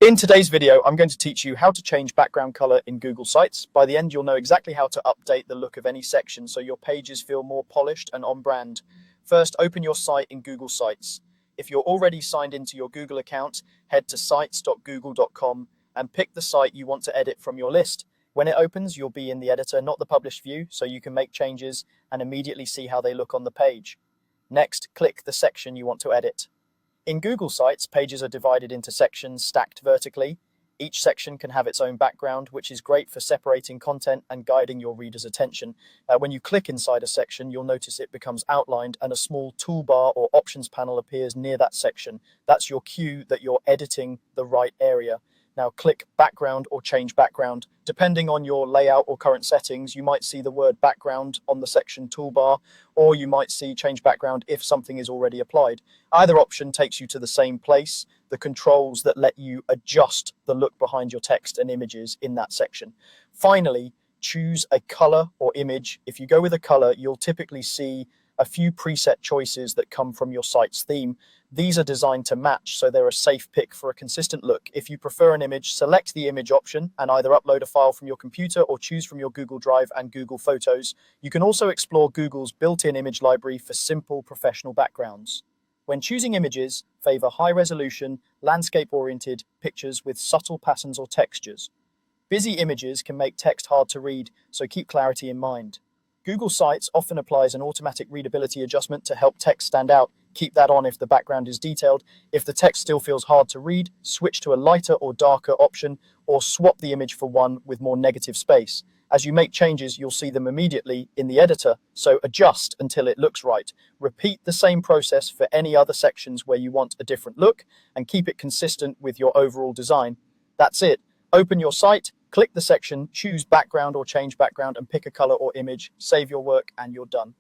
In today's video, I'm going to teach you how to change background color in Google Sites. By the end, you'll know exactly how to update the look of any section so your pages feel more polished and on brand. First, open your site in Google Sites. If you're already signed into your Google account, head to sites.google.com and pick the site you want to edit from your list. When it opens, you'll be in the editor, not the published view, so you can make changes and immediately see how they look on the page. Next, click the section you want to edit. In Google Sites, pages are divided into sections stacked vertically. Each section can have its own background, which is great for separating content and guiding your reader's attention. When you click inside a section, you'll notice it becomes outlined and a small toolbar or options panel appears near that section. That's your cue that you're editing the right area. Now click background or change background. Depending on your layout or current settings, you might see the word background on the section toolbar, or you might see change background if something is already applied. Either option takes you to the same place, the controls that let you adjust the look behind your text and images in that section. Finally, choose a color or image. If you go with a color, you'll typically see a few preset choices that come from your site's theme. These are designed to match, so they're a safe pick for a consistent look. If you prefer an image, select the image option and either upload a file from your computer or choose from your Google Drive and Google Photos. You can also explore Google's built-in image library for simple professional backgrounds. When choosing images, favor high-resolution, landscape-oriented pictures with subtle patterns or textures. Busy images can make text hard to read, so keep clarity in mind. Google Sites often applies an automatic readability adjustment to help text stand out. Keep that on if the background is detailed. If the text still feels hard to read, switch to a lighter or darker option, or swap the image for one with more negative space. As you make changes, you'll see them immediately in the editor, so adjust until it looks right. Repeat the same process for any other sections where you want a different look, and keep it consistent with your overall design. That's it. Open your site, click the section, choose background or change background, and pick a color or image. Save your work and you're done.